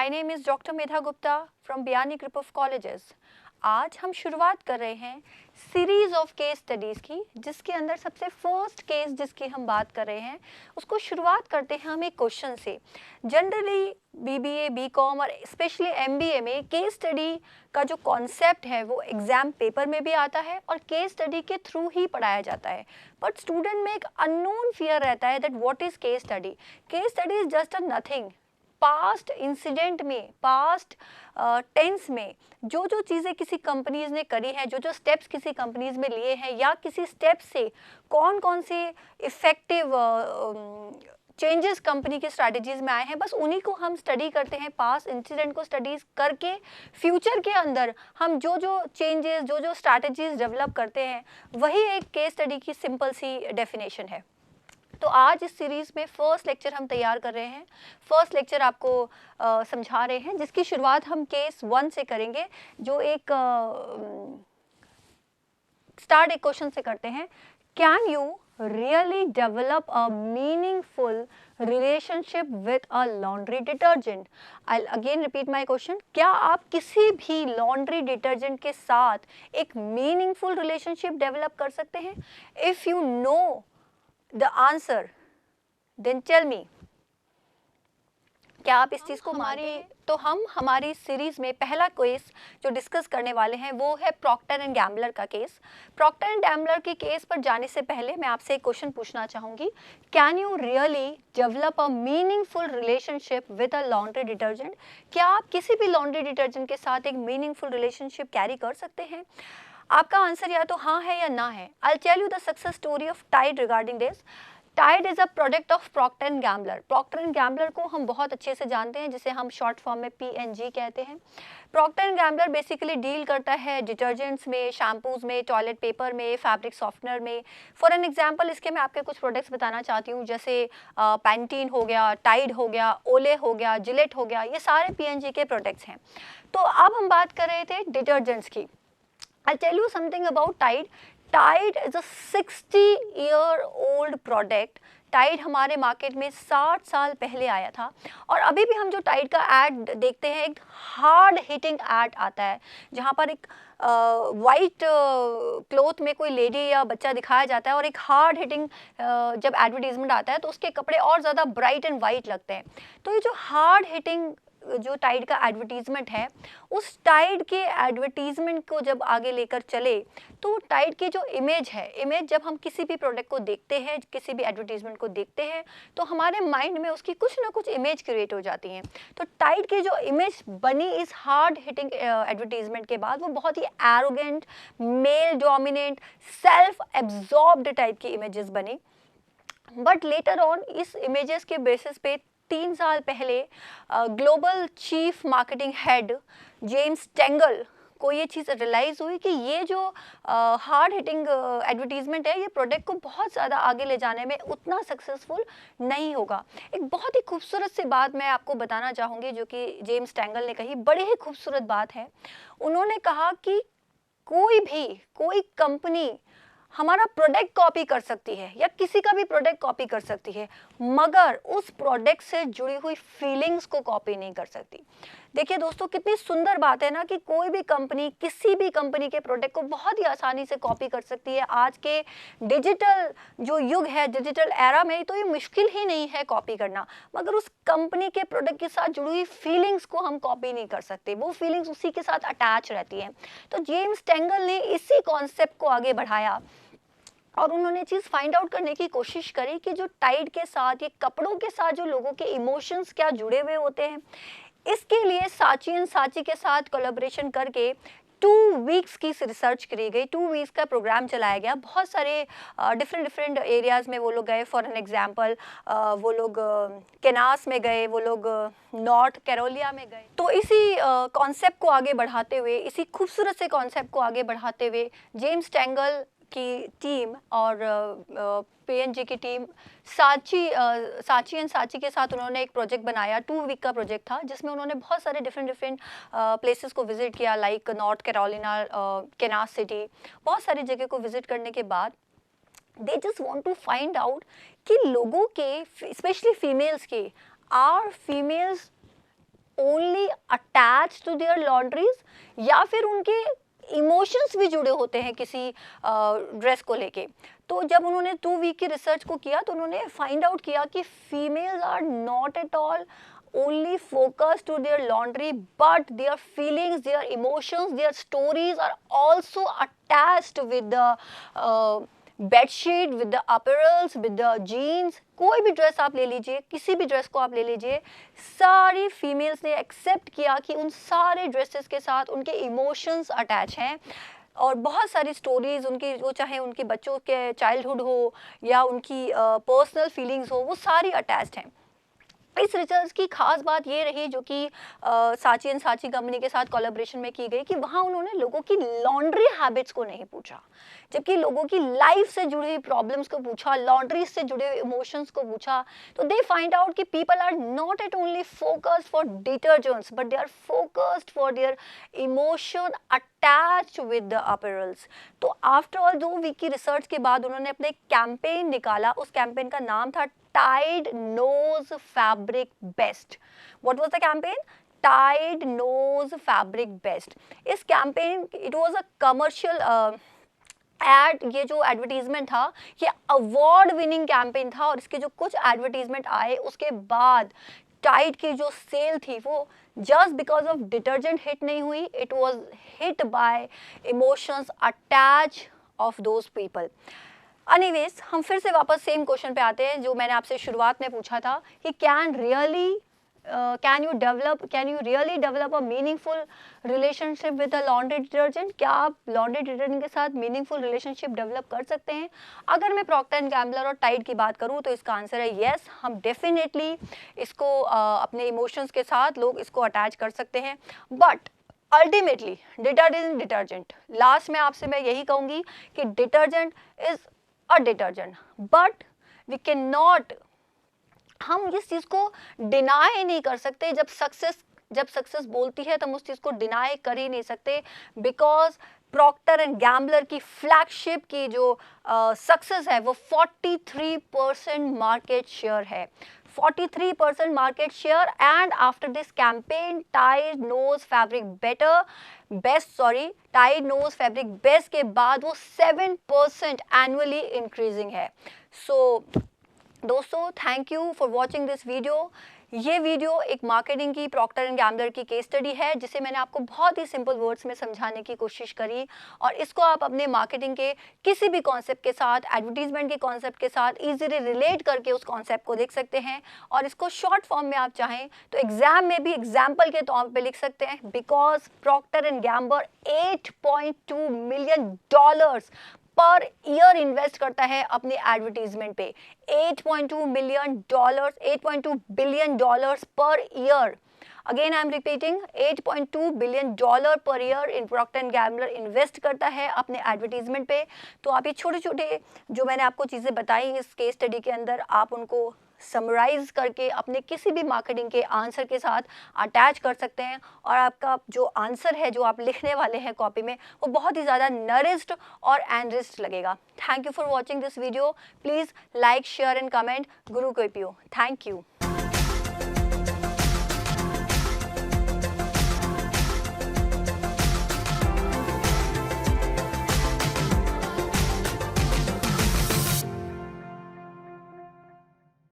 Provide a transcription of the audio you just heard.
My name is doctor Medha Gupta from Biyani group of colleges. आज हम शुरुआत कर रहे हैं सीरीज ऑफ केस स्टडीज़ की, जिसके अंदर सबसे फर्स्ट केस जिसकी हम बात कर रहे हैं उसको शुरुआत करते हैं हम एक क्वेश्चन से। जनरली बीबीए, बीकॉम और स्पेशली एमबीए में केस स्टडी का जो कॉन्सेप्ट है वो एग्जाम पेपर में भी आता है और केस स्टडी के थ्रू ही पढ़ाया जाता है। बट स्टूडेंट में एक अननोन फियर रहता है that what is case study. Case study is just a nothing. Past incident में, पास्ट टेंस में जो जो चीज़ें किसी कंपनीज ने करी हैं, जो जो स्टेप्स किसी कंपनीज में लिए हैं, या किसी स्टेप से कौन कौन से इफ़ेक्टिव चेंजेस कंपनी के स्ट्रैटेजीज में आए हैं, बस उन्हीं को हम स्टडी करते हैं। पास्ट इंसिडेंट को स्टडीज करके फ्यूचर के अंदर हम जो जो चेंजेस, जो जो स्ट्रैटेजीज डेवलप करते हैं, वही एक केस स्टडी की सिंपल सी डेफिनेशन है। तो आज इस सीरीज़ में फर्स्ट लेक्चर हम तैयार कर रहे हैं। फर्स्ट लेक्चर आपको समझा रहे हैं, जिसकी शुरुआत हम केस 1 से करेंगे, जो एक स्टार्ट एक क्वेश्चन से करते हैं। Can you really develop a meaningful relationship with a laundry detergent? I again repeat my question. क्या आप किसी भी लॉन्ड्री डिटर्जेंट के साथ एक मीनिंगफुल रिलेशनशिप डेवलप कर सकते हैं? If you know the answer, then tell me, क्या आप इस चीज़ को तो हम हमारी सीरीज़ में पहला केस जो डिस्कस करने वाले हैं वो है प्रॉक्टर एंड गैम्बलर का केस। प्रॉक्टर एंड गैम्बलर के केस पर जाने से पहले मैं आपसे एक क्वेश्चन पूछना चाहूँगी। Can you really develop a meaningful relationship with a laundry detergent? क्या आप किसी भी लॉन्ड्री डिटर्जेंट के साथ एक मीनिंगफुल रिलेशनशिप कैरी कर सकते हैं? आपका आंसर या तो हाँ है या ना है। I tell you the success story of Tide regarding this. Tide is a product of Procter and Gambler. Procter and Gambler को हम बहुत अच्छे से जानते हैं, जिसे हम शॉर्ट फॉर्म में PNG कहते हैं। Procter and Gambler basically deal करता है डिटर्जेंट्स में, शैम्पूज़ में, टॉयलेट पेपर में, फैब्रिक सॉफ्टनर में। फॉर एन एग्जांपल इसके मैं आपके कुछ प्रोडक्ट्स बताना चाहती हूँ, जैसे पैंटीन हो गया, टाइड हो गया, ओले हो गया, जिलेट हो गया, ये सारे PNG के प्रोडक्ट्स हैं। तो अब हम बात कर रहे थे डिटर्जेंट्स की। I'll tell you something about Tide. Tide is a 60-year-old product. Tide हमारे मार्केट में 60 साल पहले आया था, और अभी भी हम जो टाइड का ऐड देखते हैं, एक हार्ड हिटिंग ऐड आता है, जहाँ पर एक वाइट क्लोथ में कोई लेडी या बच्चा दिखाया जाता है, और एक हार्ड हिटिंग जब एडवर्टीजमेंट आता है तो उसके कपड़े और ज़्यादा ब्राइट एंड वाइट लगते हैं। तो ये जो हार्ड हिटिंग जो टाइड का एडवर्टीजमेंट है, उस टाइड के एडवर्टीजमेंट को जब आगे लेकर चले तो टाइड की जो इमेज है, इमेज जब हम किसी भी प्रोडक्ट को देखते हैं, किसी भी एडवर्टीजमेंट को देखते हैं, तो हमारे माइंड में उसकी कुछ ना कुछ इमेज क्रिएट हो जाती हैं। तो टाइड की जो इमेज बनी इस हार्ड हिटिंग एडवर्टीजमेंट के बाद, वो बहुत ही arrogant, male dominant, self absorbed type की इमेजेस बनी। बट लेटर ऑन इस इमेजेस के बेसिस पे 3 साल पहले global chief marketing head James टेंगल को ये चीज़ रियलाइज़ हुई कि ये जो हार्ड हिटिंग एडवर्टीजमेंट है, ये प्रोडक्ट को बहुत ज़्यादा आगे ले जाने में उतना सक्सेसफुल नहीं होगा। एक बहुत ही खूबसूरत सी बात मैं आपको बताना चाहूँगी, जो कि जेम्स टेंगल ने कही, बड़ी ही खूबसूरत बात है। उन्होंने कहा कि कोई कंपनी हमारा प्रोडक्ट कॉपी कर सकती है, या किसी का भी प्रोडक्ट कॉपी कर सकती है, मगर उस प्रोडक्ट से जुड़ी हुई फीलिंग्स को कॉपी नहीं कर सकती। देखिए दोस्तों, कितनी सुंदर बात है ना, कि कोई भी कंपनी किसी भी कंपनी के प्रोडक्ट को बहुत ही आसानी से कॉपी कर सकती है। आज के डिजिटल जो युग है, डिजिटल एरा में, तो ये मुश्किल ही नहीं है कॉपी करना, मगर उस कंपनी के प्रोडक्ट के साथ जुड़ी हुई फीलिंग्स को हम कॉपी नहीं कर सकते। वो फीलिंग्स उसी के साथ अटैच रहती हैं। तो जेम्स टेंगल ने इसी कॉन्सेप्ट को आगे बढ़ाया, और उन्होंने चीज़ फाइंड आउट करने की कोशिश करी कि जो टाइड के साथ, ये कपड़ों के साथ जो लोगों के इमोशंस क्या जुड़े हुए होते हैं। इसके लिए साची एंड साची के साथ कोलैबोरेशन करके 2 वीक्स की रिसर्च करी गई। 2 वीक्स का प्रोग्राम चलाया गया। बहुत सारे डिफरेंट एरियाज़ में वो लोग गए। फॉर एन एग्जांपल वो लोग केनास में गए, वो लोग नॉर्थ कैरोलिना में गए। तो इसी कॉन्सेप्ट को आगे बढ़ाते हुए, इसी खूबसूरत से कॉन्सेप्ट को आगे बढ़ाते हुए, जेम्स टेंगल की टीम और PNG की टीम साची एंड साची के साथ उन्होंने एक प्रोजेक्ट बनाया। 2 वीक का प्रोजेक्ट था, जिसमें उन्होंने बहुत सारे डिफरेंट प्लेसेस को विजिट किया, like North Carolina, Kansas City, बहुत सारी जगह को विजिट करने के बाद they just want to find out कि लोगों के, स्पेशली फीमेल्स के, are females only attach to their laundries या फिर उनके इमोशंस भी जुड़े होते हैं किसी ड्रेस को लेके। तो जब उन्होंने 2 वीक की रिसर्च को किया तो उन्होंने फाइंड आउट किया कि females are not at all only focused to their laundry, but their feelings, their emotions, their stories are also attached with the bedsheet, with the apparels, with the jeans। कोई भी dress आप ले लीजिए, किसी भी dress को आप ले लीजिए, सारी फीमेल्स ने एक्सेप्ट किया कि उन सारे ड्रेसेस के साथ उनके इमोशंस अटैच हैं और बहुत सारी स्टोरीज उनकी, वो चाहे उनके बच्चों के चाइल्डहुड हो या उनकी पर्सनल फीलिंग्स हो, वो सारी अटैच्ड हैं। इस रिसर्च की खास बात ये रही जो कि साची एंड साची कंपनी के साथ कोलैबोरेशन में की गई कि वहाँ उन्होंने लोगों की लॉन्ड्री हैबिट्स को नहीं पूछा, जबकि लोगों की लाइफ से जुड़ी हुई प्रॉब्लम्स को पूछा, लॉन्ड्री से जुड़े हुए इमोशंस को पूछा। तो दे फाइंड आउट कि people are not at only focused for detergents but they are focused for their emotion attached with the apparels. तो आफ्टर ऑल 2 वीक की रिसर्च के बाद उन्होंने अपने कैंपेन निकाला। उस कैंपेन का नाम था Tide Knows Fabric Best। What was the campaign? Tide Knows Fabric Best। इस campaign, it was a commercial ad, ये जो एडवर्टीजमेंट था ये अवार्ड विनिंग कैंपेन था और इसके जो कुछ एडवर्टीजमेंट आए उसके बाद टाइड की जो सेल थी वो just because of detergent hit नहीं हुई, it was hit by emotions attach of those people. Anyways, हम फिर से वापस सेम क्वेश्चन पे आते हैं जो मैंने आपसे शुरुआत में पूछा था कि can you really develop a meaningful relationship with a laundry detergent? क्या आप लॉन्ड्री डिटर्जेंट के साथ मीनिंगफुल रिलेशनशिप डेवलप कर सकते हैं? अगर मैं प्रॉक्टर एंड गैम्बलर और टाइड की बात करूं तो इसका आंसर है येस, हम डेफिनेटली इसको अपने इमोशंस के साथ लोग इसको अटैच कर सकते हैं। बट अल्टीमेटली डिटर्जेंट, लास्ट में आपसे मैं यही कहूँगी कि detergent is a detergent, but we can not, हम इस चीज़ को डिनाई नहीं कर सकते। जब सक्सेस बोलती है तो हम उस चीज़ को डिनाई कर ही नहीं सकते, बिकॉज प्रॉक्टर एंड गैम्बलर की फ्लैगशिप की जो सक्सेस है वो 43% मार्केट शेयर है, 43% market share. And after this campaign Tide knows fabric best के बाद वो 7% एनुअली इंक्रीजिंग है। सो दोस्तों, thank you for watching this video. ये वीडियो एक मार्केटिंग की प्रॉक्टर एंड गैम्बलर की केस स्टडी है जिसे मैंने आपको बहुत ही सिंपल वर्ड्स में समझाने की कोशिश करी और इसको आप अपने मार्केटिंग के किसी भी कॉन्सेप्ट के साथ, एडवर्टीजमेंट के कॉन्सेप्ट के साथ इजीली रिलेट करके उस कॉन्सेप्ट को देख सकते हैं और इसको शॉर्ट फॉर्म में आप चाहें तो एग्जाम में भी एग्जाम्पल के तौर पर लिख सकते हैं। Because Procter and Gambler $8.2 million per year invest करता है अपने एडवर्टीजमेंट पे। $8.2 billion per year. Again I am repeating, $8.2 billion per year in Procter and Gambler invest करता है अपने एडवर्टीजमेंट पे। तो आप ये छोटे छोटे जो मैंने आपको चीज़ें बताई इस केस स्टडी के अंदर, आप उनको समराइज करके अपने किसी भी मार्केटिंग के आंसर के साथ अटैच कर सकते हैं और आपका जो आंसर है जो आप लिखने वाले हैं कॉपी में वो बहुत ही ज़्यादा नरिश्ड और एनरिच्ड लगेगा। Thank you for watching this video. Please like, share and comment. गुरु को पीओ। Thank you.